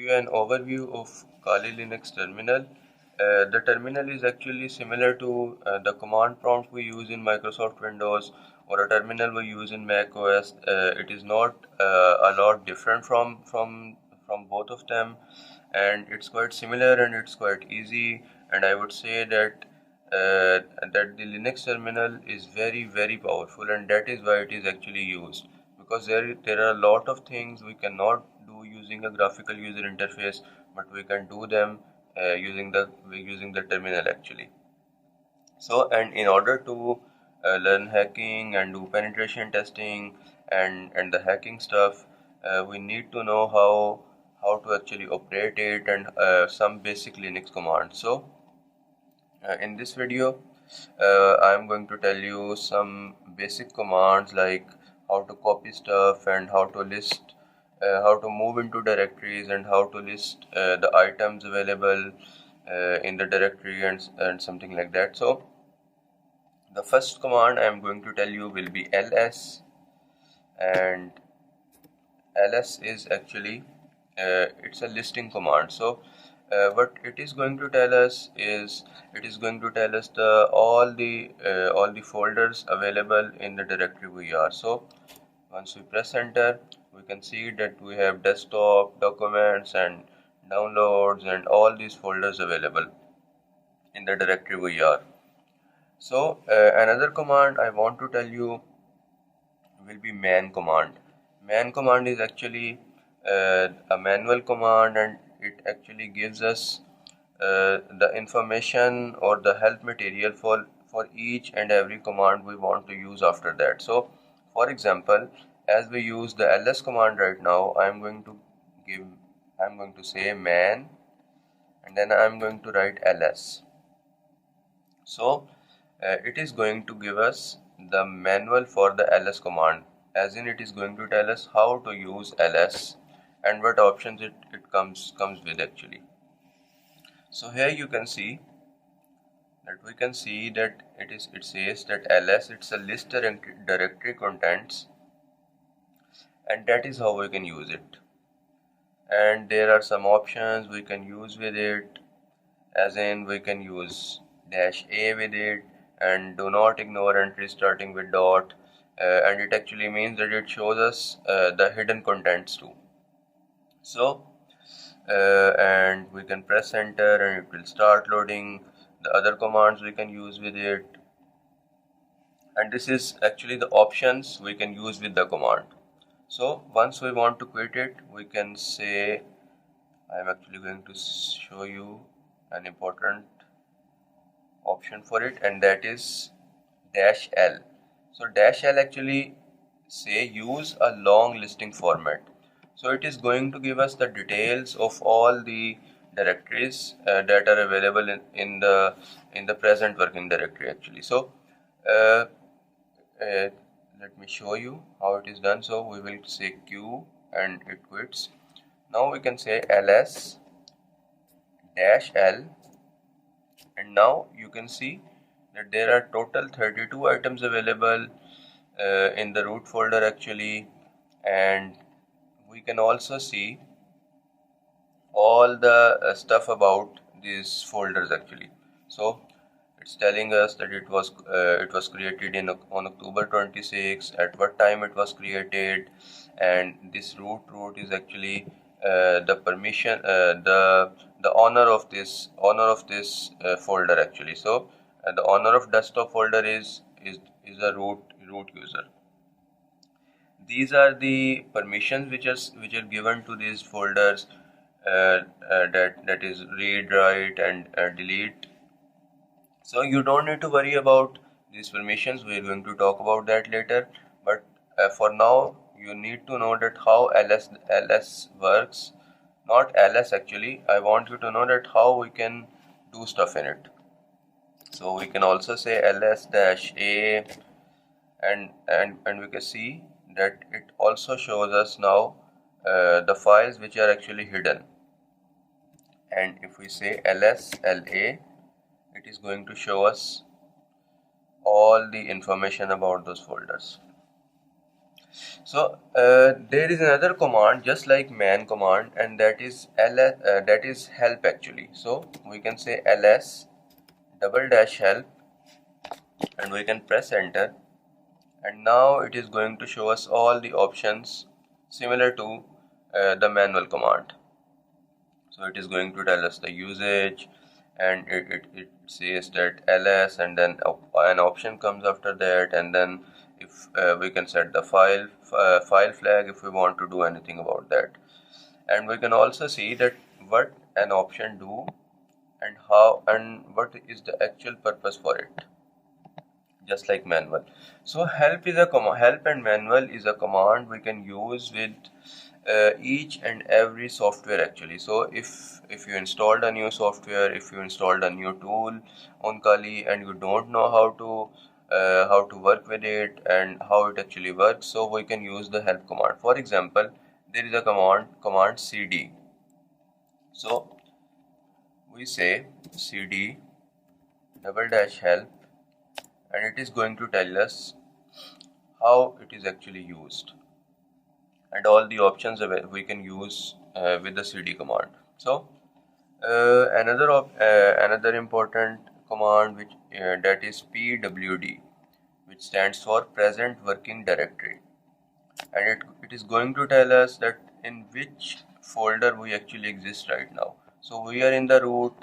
you an overview of Kali Linux terminal. The terminal is actually similar to the command prompt we use in Microsoft Windows or a terminal we use in Mac OS. It is not a lot different from both of them, and it's quite similar and it's quite easy. And I would say that that the Linux terminal is very powerful, and that is why it is actually used, because there are a lot of things we cannot do using a graphical user interface, but we can do them using the terminal actually. So, and in order to learn hacking and do penetration testing and the hacking stuff, we need to know how to actually operate it and some basic Linux commands. So in this video, I'm going to tell you some basic commands like how to copy stuff and how to list, how to move into directories and how to list the items available in the directory and something like that. So the first command I'm going to tell you will be ls, and ls is actually it's a listing command. So what it is going to tell us is it is going to tell us all the folders available in the directory we are. So once we press enter, we can see that we have desktop, documents and downloads and all these folders available in the directory we are. So another command I want to tell you will be man command. Man command is actually a manual command, and it actually gives us the information or the help material for each and every command we want to use after that. So for example, as we use the ls command right now, I'm going to say man, and then I'm going to write ls. So it is going to give us the manual for the ls command, as in it is going to tell us how to use ls and what options it comes with actually. So here you can see that we can see that it says that ls, it's a list directory contents, and that is how we can use it. And there are some options we can use with it, as in we can use -a with it, and do not ignore entry starting with dot, and it actually means that it shows us the hidden contents too. So and we can press enter and it will start loading the other commands we can use with it, and this is actually the options we can use with the command. So once we want to quit it, we can say, I'm actually going to show you an important option for it, and that is -l. So -l actually say use a long listing format. So it is going to give us the details of all the directories that are available in the present working directory actually. So uh, let me show you how it is done. So we will say q and it quits. Now we can say ls -l, and now you can see that there are total 32 items available in the root folder actually, and we can also see all the stuff about these folders actually. So it's telling us that it was created on October 26, at what time it was created, and this root is actually the permission, the owner of this folder actually. So the owner of desktop folder is a root user. These are the permissions which are given to these folders, that is read, write and delete. So you don't need to worry about these permissions. We're going to talk about that later, but for now you need to know that how ls works. Not ls actually, I want you to know that how we can do stuff in it. So we can also say ls-a, and we can see that it also shows us now the files which are actually hidden. And if we say ls-la, it is going to show us all the information about those folders. So there is another command just like man command, and that is ls, that is help actually. So we can say ls double dash help, and we can press enter, and now it is going to show us all the options similar to the manual command. So it is going to tell us the usage, and it says that ls, and then an option comes after that, and then if we can set the file flag if we want to do anything about that. And we can also see that what an option do, and how, and what is the actual purpose for it, just like manual. So help and manual is a command we can use with each and every software actually. So if you installed a new software, if you installed a new tool on Kali, and you don't know how to work with it and how it actually works, so we can use the help command. For example, there is a command cd. So we say cd double dash help, and it is going to tell us how it is actually used and all the options we can use with the cd command. So another important command which that is pwd, which stands for present working directory, and it is going to tell us that in which folder we actually exist right now. So we are in the root,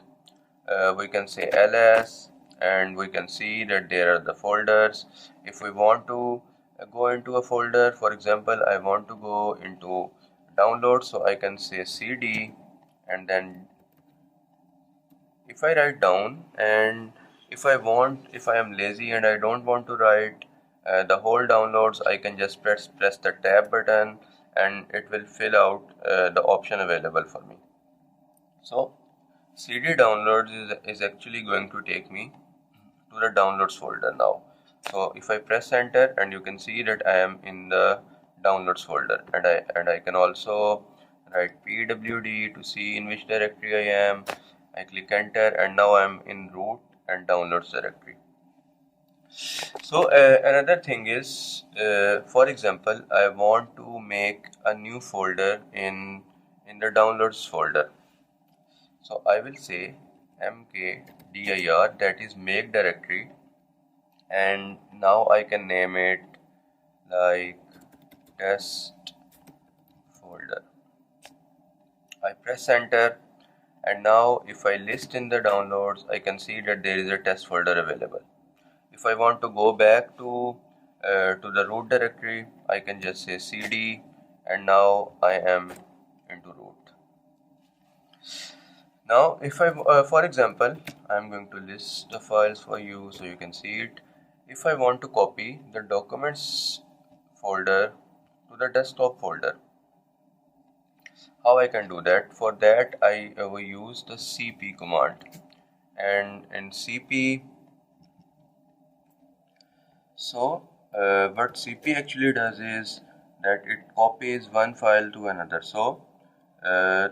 we can say ls, and we can see that there are the folders. If we want to go into a folder, for example I want to go into download, so I can say cd, and then if I write down, and if I am lazy and I don't want to write the whole downloads, I can just press the tab button, and it will fill out the option available for me. So cd downloads is actually going to take me to the downloads folder now. So if I press enter, and you can see that I am in the downloads folder, and I can also write pwd to see in which directory I am. I click enter, and now I am in root and downloads directory. So another thing is, for example, I want to make a new folder in the downloads folder. So I will say mkdir, that is make directory, and now I can name it like test folder. I press enter, and now if I list in the downloads, I can see that there is a test folder available. If I want to go back to the root directory, I can just say cd, and now I am into root. Now if I for example, I'm going to list the files for you so you can see it. If I want to copy the documents folder to the desktop folder, how I can do that? For that I will use the cp command, and in cp, so what cp actually does is that it copies one file to another. So uh,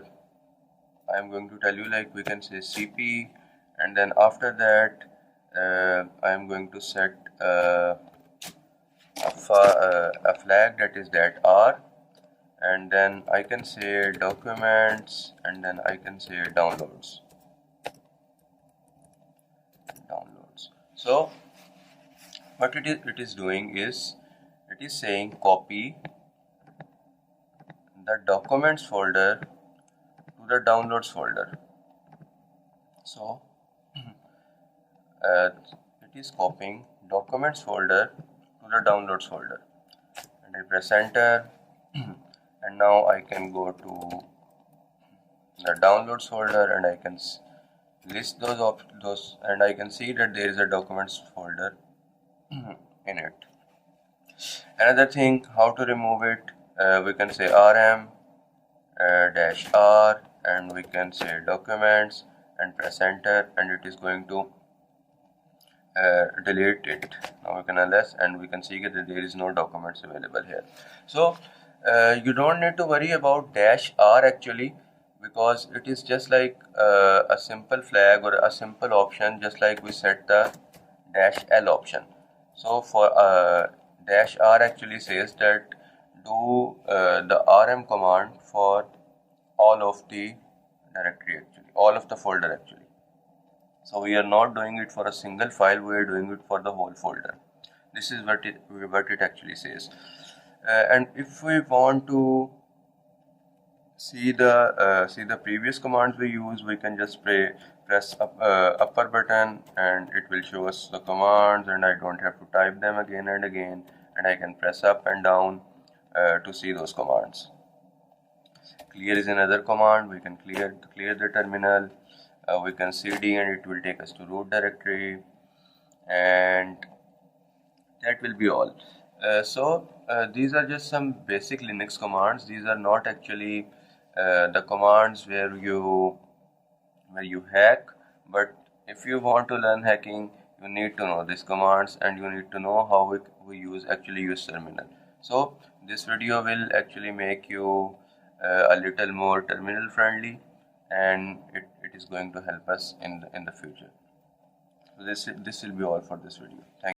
I'm going to tell you, like we can say cp, and then after that I'm going to set a flag that is that r, and then I can say documents, and then I can say downloads. So what it is doing is, it is saying copy the documents folder to the downloads folder. So it is copying documents folder to the downloads folder, and I press enter, and now I can go to the downloads folder, and I can list those, and I can see that there is a documents folder in it. Another thing, how to remove it, we can say rm dash r, and we can say documents, and press enter, and it is going to delete it. Now we can ls, and we can see that there is no documents available here. So you don't need to worry about dash r actually, because it is just like a simple flag or a simple option, just like we set the dash l option. So for dash r actually says that do the rm command for all of the directory, actually all of the folder actually. So we are not doing it for a single file, we are doing it for the whole folder. This is what it actually says. And if we want to see the previous commands we use, we can just press upper button and it will show us the commands, and I don't have to type them again and again, and I can press up and down to see those commands. Clear is another command. We can clear the terminal. We can cd and it will take us to root directory, and that will be all. These are just some basic Linux commands. These are not actually the commands where you hack, but if you want to learn hacking, you need to know these commands and you need to know how we actually use terminal. So this video will actually make you a little more terminal friendly, and it is going to help us in the future. So this will be all for this video. Thank you.